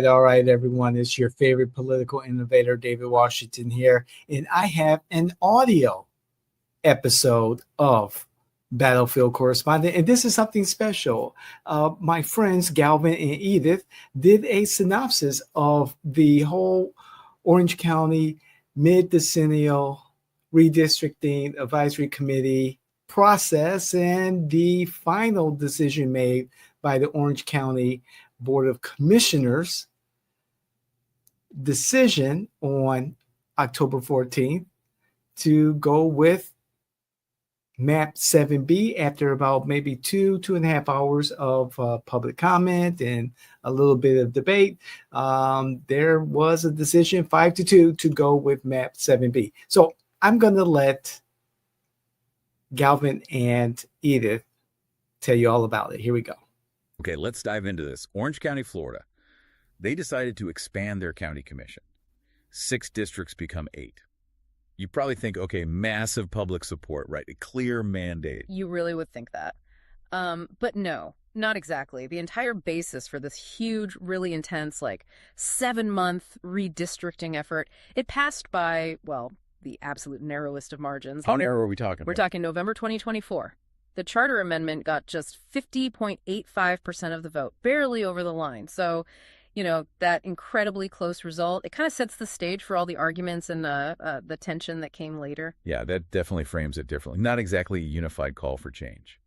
all right, everyone. It's your favorite political innovator, David Washington here. And I have an audio episode of Battlefield Correspondent. And this is something special. My friends, Galvin and Edith, did a synopsis of the whole Orange County mid-decennial redistricting advisory committee process and the final decision made by the Orange County Board of Commissioners decision on October 14th to go with map 7B after about maybe 2.5 hours of public comment and a little bit of debate. There was a decision 5-2 to go with map 7B. So I'm going to let Galvin and Edith tell you all about it. Here we go. Okay, let's dive into this. Orange County, Florida. They decided to expand their county commission. 6 districts become 8. You probably think, okay, massive public support, right? A clear mandate. You really would think that. But no, not exactly. The entire basis for this huge, really intense, 7-month redistricting effort, it passed by, well, the absolute narrowest of margins. How narrow are we talking? We're talking November 2024. The charter amendment got just 50.85% of the vote, barely over the line. So, that incredibly close result, it kind of sets the stage for all the arguments and the tension that came later. Yeah, that definitely frames it differently. Not exactly a unified call for change.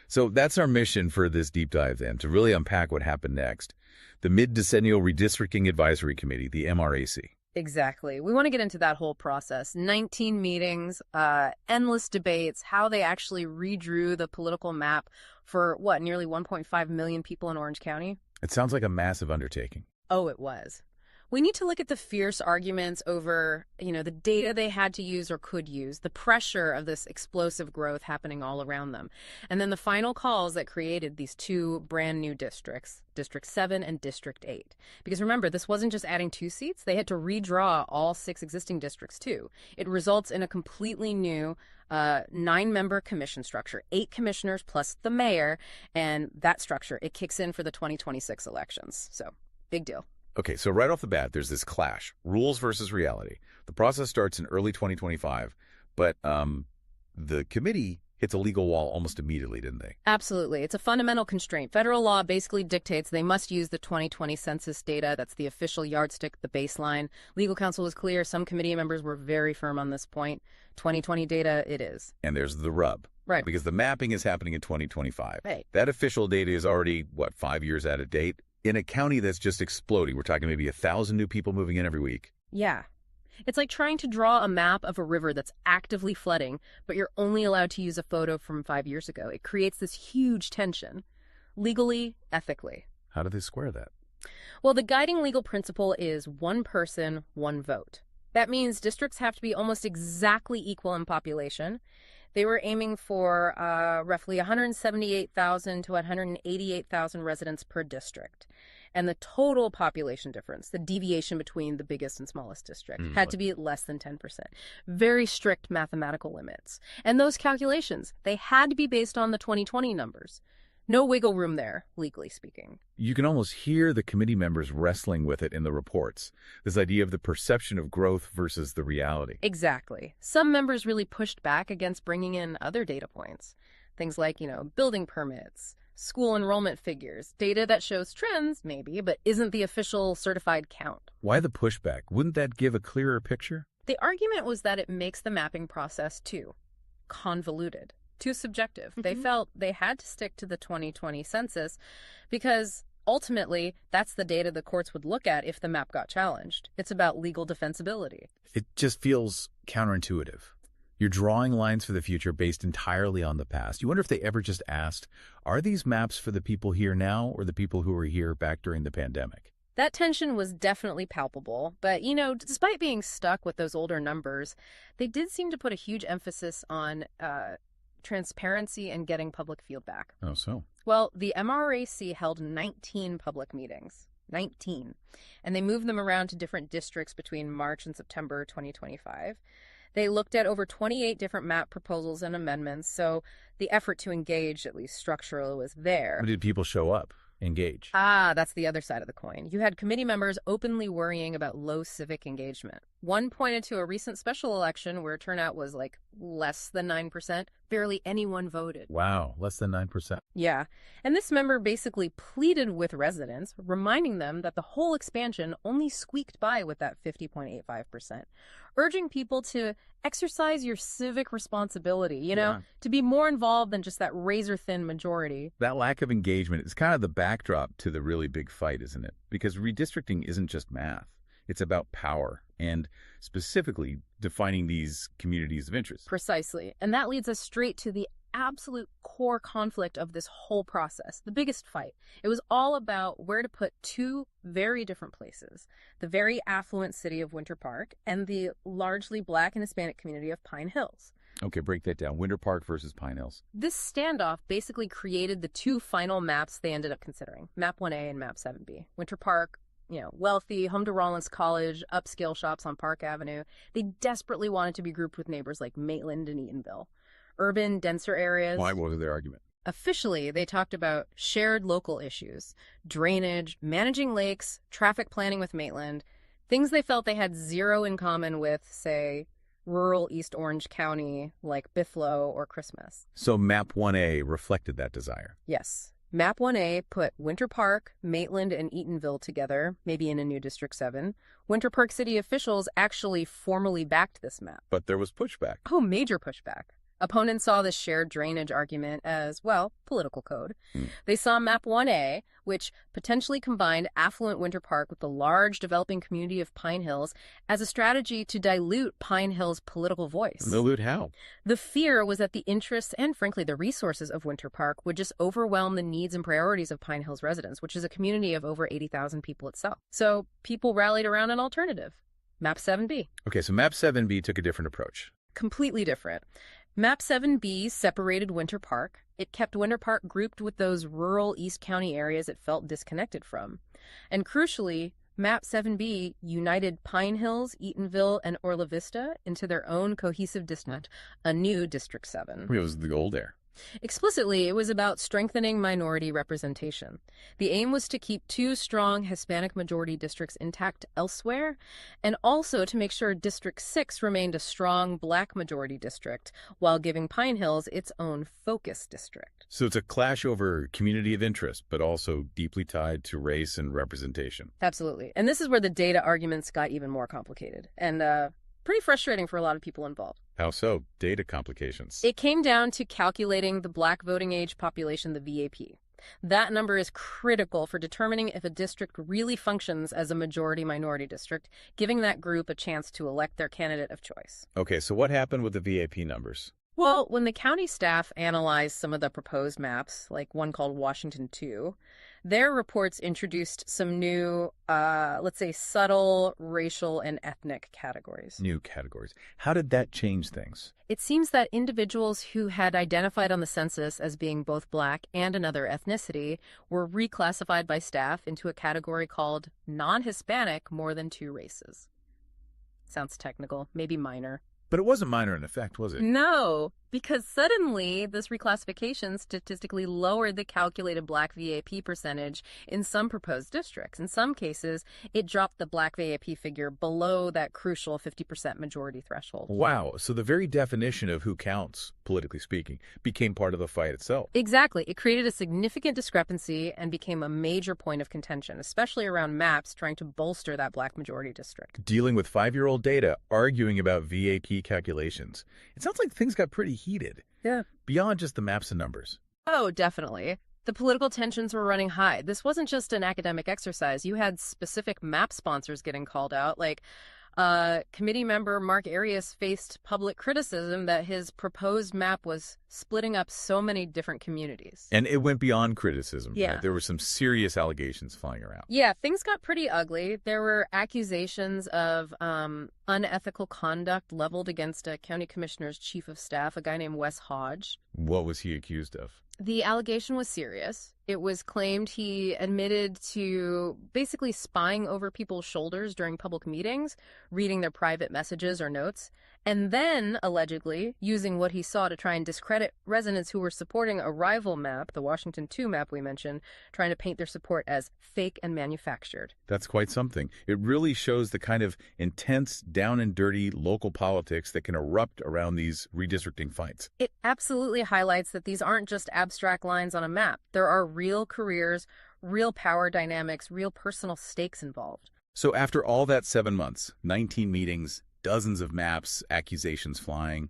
So that's our mission for this deep dive then, to really unpack what happened next. The Mid-Decennial Redistricting Advisory Committee, the MRAC. Exactly. We want to get into that whole process. 19 meetings, endless debates, how they actually redrew the political map for, nearly 1.5 million people in Orange County? It sounds like a massive undertaking. Oh, it was. We need to look at the fierce arguments over, the data they had to use or could use, the pressure of this explosive growth happening all around them, and then the final calls that created these 2 brand new districts, District 7 and District 8. Because remember, this wasn't just adding 2 seats. They had to redraw all 6 existing districts, too. It results in a completely new 9-member commission structure, 8 commissioners plus the mayor, and that structure, it kicks in for the 2026 elections. So, big deal. Okay, so right off the bat, there's this clash, rules versus reality. The process starts in early 2025, but the committee hits a legal wall almost immediately, didn't they? Absolutely. It's a fundamental constraint. Federal law basically dictates they must use the 2020 census data. That's the official yardstick, the baseline. Legal counsel was clear. Some committee members were very firm on this point. 2020 data, it is. And there's the rub. Right. Because the mapping is happening in 2025. Right. That official data is already, 5 years out of date? In a county that's just exploding, we're talking maybe 1,000 new people moving in every week. Yeah. It's like trying to draw a map of a river that's actively flooding, but you're only allowed to use a photo from 5 years ago. It creates this huge tension, legally, ethically. How do they square that? Well, the guiding legal principle is 1 person, 1 vote. That means districts have to be almost exactly equal in population. They were aiming for roughly 178,000 to 188,000 residents per district. And the total population difference, the deviation between the biggest and smallest district, had to be less than 10%. Very strict mathematical limits. And those calculations, they had to be based on the 2020 numbers. No wiggle room there, legally speaking. You can almost hear the committee members wrestling with it in the reports, this idea of the perception of growth versus the reality. Exactly. Some members really pushed back against bringing in other data points. Things like, building permits, school enrollment figures, data that shows trends, maybe, but isn't the official certified count. Why the pushback? Wouldn't that give a clearer picture? The argument was that it makes the mapping process too convoluted. Too subjective. They felt they had to stick to the 2020 census because ultimately that's the data the courts would look at if the map got challenged. It's about legal defensibility. It just feels counterintuitive. You're drawing lines for the future based entirely on the past. You wonder if they ever just asked, are these maps for the people here now or the people who were here back during the pandemic? That tension was definitely palpable, but, despite being stuck with those older numbers, they did seem to put a huge emphasis on transparency and getting public feedback. Oh, so? Well, the MRAC held 19 public meetings. 19. And they moved them around to different districts between March and September 2025. They looked at over 28 different map proposals and amendments, so the effort to engage, at least structurally, was there. Did people show up? engage. Ah, that's the other side of the coin. You had committee members openly worrying about low civic engagement. One pointed to a recent special election where turnout was like less than 9%. Barely anyone voted. Wow, less than 9%. Yeah, and this member basically pleaded with residents, reminding them that the whole expansion only squeaked by with that 50.85%, urging people to exercise your civic responsibility, to be more involved than just that razor-thin majority. That lack of engagement is kind of the backdrop to the really big fight, isn't it? Because redistricting isn't just math. It's about power and specifically defining these communities of interest. Precisely. And that leads us straight to the absolute core conflict of this whole process, the biggest fight. It was all about where to put two very different places, the very affluent city of Winter Park and the largely Black and Hispanic community of Pine Hills. Okay, break that down. Winter Park versus Pine Hills. This standoff basically created the two final maps they ended up considering, Map 1A and Map 7B. Winter Park, wealthy, home to Rollins College, upscale shops on Park Avenue. They desperately wanted to be grouped with neighbors like Maitland and Eatonville. Urban, denser areas. Why? What was their argument? Officially, they talked about shared local issues, drainage, managing lakes, traffic planning with Maitland, things they felt they had zero in common with, say, rural East Orange County like Bithlo or Christmas. So Map 1A reflected that desire. Yes. Map 1A put Winter Park, Maitland, and Eatonville together, maybe in a new District 7. Winter Park City officials actually formally backed this map. But there was pushback. Oh, major pushback. Opponents saw this shared drainage argument as, well, political code. They saw Map 1A, which potentially combined affluent Winter Park with the large developing community of Pine Hills, as a strategy to dilute Pine Hills' political voice. Dilute how? The fear was that the interests and, frankly, the resources of Winter Park would just overwhelm the needs and priorities of Pine Hills residents, which is a community of over 80,000 people itself. So people rallied around an alternative, Map 7B. Okay, so Map 7B took a different approach. Completely different. Map 7B separated Winter Park. It kept Winter Park grouped with those rural East County areas it felt disconnected from. And crucially, Map 7B united Pine Hills, Eatonville, and Orla Vista into their own cohesive district, a new District 7. It was the old air. Explicitly, it was about strengthening minority representation. The aim was to keep two strong Hispanic majority districts intact elsewhere, and also to make sure District 6 remained a strong Black majority district, while giving Pine Hills its own focus district. So it's a clash over community of interest, but also deeply tied to race and representation. Absolutely. And this is where the data arguments got even more complicated, and pretty frustrating for a lot of people involved. How so? Data complications. It came down to calculating the Black voting age population, the VAP. That number is critical for determining if a district really functions as a majority-minority district, giving that group a chance to elect their candidate of choice. Okay, so what happened with the VAP numbers? Well, when the county staff analyzed some of the proposed maps, like one called Washington 2, their reports introduced some new, let's say, subtle racial and ethnic categories. New categories. How did that change things? It seems that individuals who had identified on the census as being both Black and another ethnicity were reclassified by staff into a category called non-Hispanic more than two races. Sounds technical, maybe minor. But it wasn't minor in effect, was it? No, because suddenly this reclassification statistically lowered the calculated Black VAP percentage in some proposed districts. In some cases, it dropped the Black VAP figure below that crucial 50% majority threshold. Wow, so the very definition of who counts, politically speaking, became part of the fight itself. Exactly. It created a significant discrepancy and became a major point of contention, especially around maps trying to bolster that Black majority district. Dealing with 5-year-old data, arguing about VAP calculations. It sounds like things got pretty heated. Yeah. Beyond just the maps and numbers. Oh, definitely. The political tensions were running high. This wasn't just an academic exercise. You had specific map sponsors getting called out, like committee member Mark Arias faced public criticism that his proposed map was splitting up so many different communities. And it went beyond criticism. Yeah. Right? There were some serious allegations flying around. Yeah, things got pretty ugly. There were accusations of unethical conduct leveled against a county commissioner's chief of staff, a guy named Wes Hodge. What was he accused of? The allegation was serious. It was claimed he admitted to basically spying over people's shoulders during public meetings, reading their private messages or notes, And then, allegedly, using what he saw to try and discredit residents who were supporting a rival map, the Washington 2 map we mentioned, trying to paint their support as fake and manufactured. That's quite something. It really shows the kind of intense, down and dirty local politics that can erupt around these redistricting fights. It absolutely highlights that these aren't just abstract lines on a map. There are real careers, real power dynamics, real personal stakes involved. So after all that 7 months, 19 meetings, dozens of maps, accusations flying,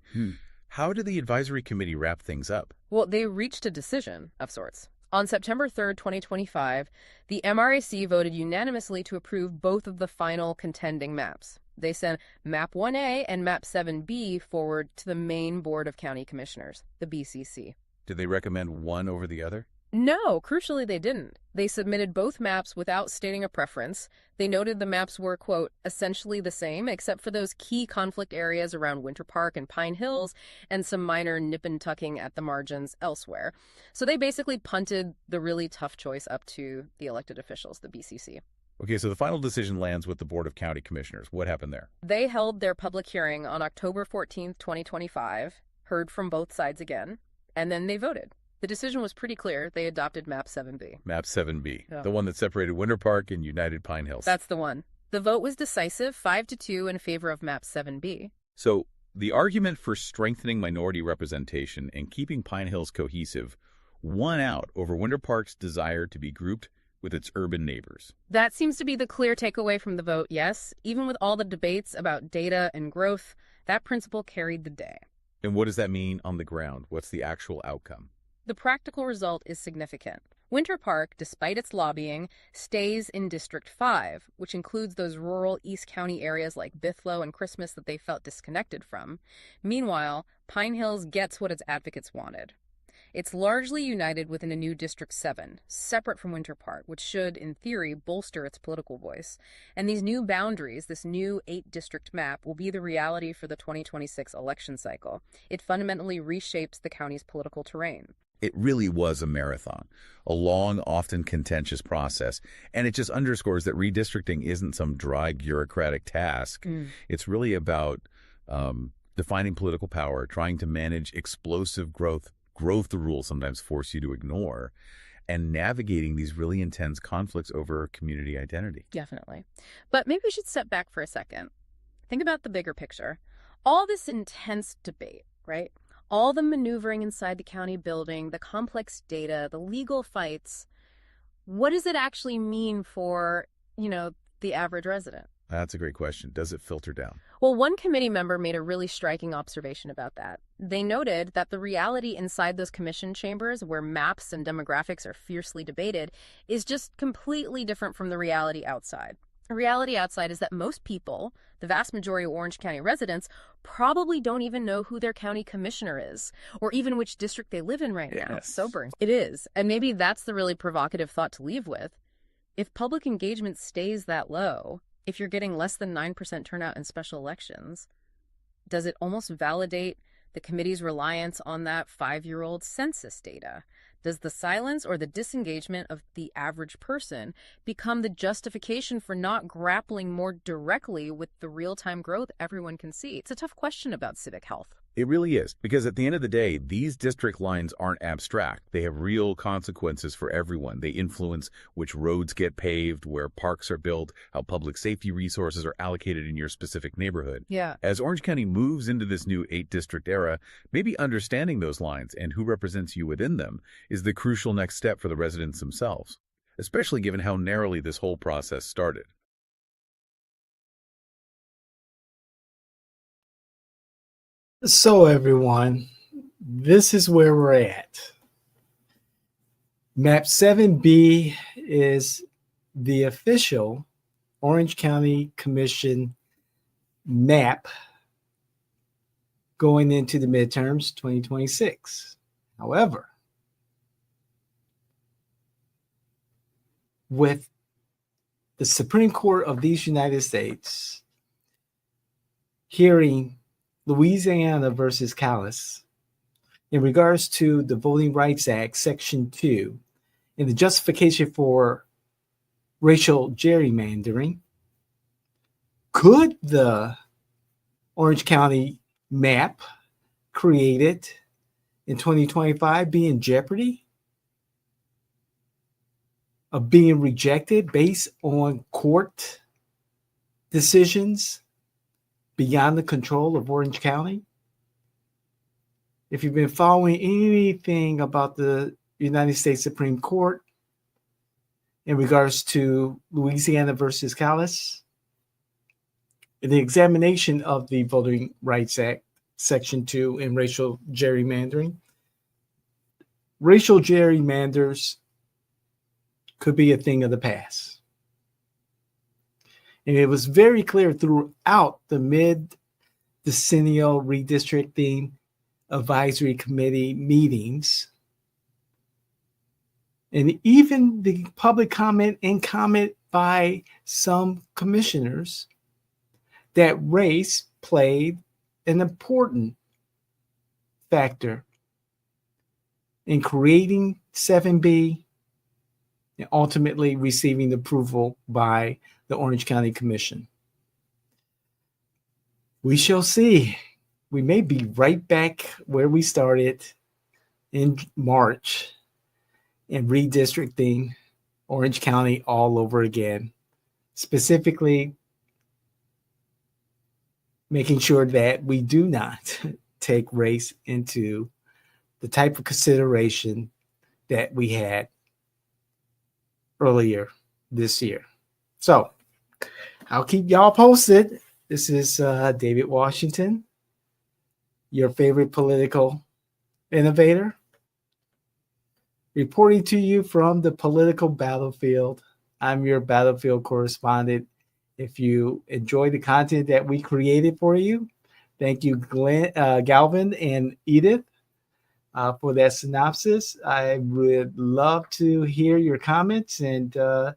how did the advisory committee wrap things up? Well, they reached a decision of sorts. On September 3rd, 2025, the MRAC voted unanimously to approve both of the final contending maps. They sent Map 1A and Map 7B forward to the main Board of County Commissioners, the BCC. Did they recommend one over the other? No, crucially they didn't. They submitted both maps without stating a preference. They noted the maps were, quote, essentially the same, except for those key conflict areas around Winter Park and Pine Hills, and some minor nip and tucking at the margins elsewhere. So they basically punted the really tough choice up to the elected officials, the BCC. Okay, so the final decision lands with the Board of County Commissioners. What happened there? They held their public hearing on October 14th, 2025, heard from both sides again, and then they voted. The decision was pretty clear. They adopted Map 7B. Map 7B, Yeah. the one that separated Winter Park and United Pine Hills. That's the one. The vote was decisive, 5-2 in favor of Map 7B. So the argument for strengthening minority representation and keeping Pine Hills cohesive won out over Winter Park's desire to be grouped with its urban neighbors. That seems to be the clear takeaway from the vote, yes. Even with all the debates about data and growth, that principle carried the day. And what does that mean on the ground? What's the actual outcome? The practical result is significant. Winter Park, despite its lobbying, stays in District 5, which includes those rural East County areas like Bithlo and Christmas that they felt disconnected from. Meanwhile, Pine Hills gets what its advocates wanted. It's largely united within a new District 7, separate from Winter Park, which should, in theory, bolster its political voice. And these new boundaries, this new 8-district map, will be the reality for the 2026 election cycle. It fundamentally reshapes the county's political terrain. It really was a marathon, a long, often contentious process, and it just underscores that redistricting isn't some dry bureaucratic task. It's really about defining political power, trying to manage explosive growth the rules sometimes force you to ignore, and navigating these really intense conflicts over community identity. Definitely. But maybe we should step back for a second. Think about the bigger picture. All this intense debate, right? All the maneuvering inside the county building, the complex data, the legal fights. What does it actually mean for, the average resident? That's a great question. Does it filter down? Well, one committee member made a really striking observation about that. They noted that the reality inside those commission chambers, where maps and demographics are fiercely debated, is just completely different from the reality outside. The reality outside is that most people, the vast majority of Orange County residents, probably don't even know who their county commissioner is, or even which district they live in right now. Yes. Sobering. It is. And maybe that's the really provocative thought to leave with. If public engagement stays that low, if you're getting less than 9% turnout in special elections, does it almost validate the committee's reliance on that 5-year-old census data? Does the silence or the disengagement of the average person become the justification for not grappling more directly with the real-time growth everyone can see? It's a tough question about civic health. It really is, because at the end of the day, these district lines aren't abstract. They have real consequences for everyone. They influence which roads get paved, where parks are built, how public safety resources are allocated in your specific neighborhood. Yeah. As Orange County moves into this new 8-district era, maybe understanding those lines and who represents you within them is the crucial next step for the residents themselves, especially given how narrowly this whole process started. So everyone, this is where we're at. Map 7B is the official Orange County Commission map going into the midterms 2026. However, with the Supreme Court of these United States hearing Louisiana versus Callis in regards to the Voting Rights Act, Section 2, and the justification for racial gerrymandering, could the Orange County map created in 2025 be in jeopardy of being rejected based on court decisions beyond the control of Orange County? If you've been following anything about the United States Supreme Court in regards to Louisiana versus Callis, the examination of the Voting Rights Act, Section 2, and racial gerrymandering, racial gerrymanders could be a thing of the past. And it was very clear throughout the mid-decennial redistricting advisory committee meetings, and even the public comment and comment by some commissioners, that race played an important factor in creating 7B and ultimately receiving approval by the Orange County Commission. We shall see. We may be right back where we started in March and redistricting Orange County all over again, specifically making sure that we do not take race into the type of consideration that we had earlier this year. So I'll keep y'all posted. This is David Washington, your favorite political innovator, reporting to you from the political battlefield. I'm your battlefield correspondent. If you enjoy the content that we created for you, thank you, Galvin and Edith, for that synopsis. I would love to hear your comments and share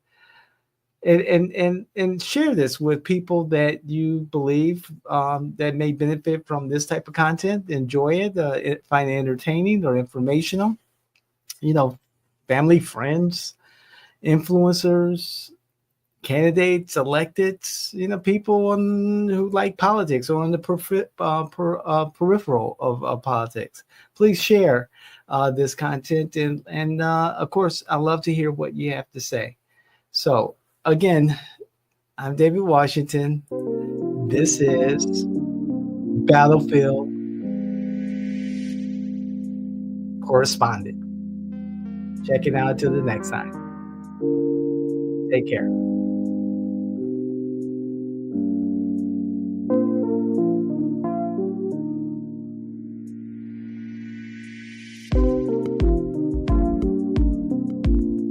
this with people that you believe that may benefit from this type of content. Enjoy it, find it entertaining or informational. You know, family, friends, influencers, candidates, electeds, people who like politics or on the peripheral of politics. Please share this content. And of course, I love to hear what you have to say. So again, I'm David Washington. This is Battlefield Correspondent. Check it out until the next time. Take care.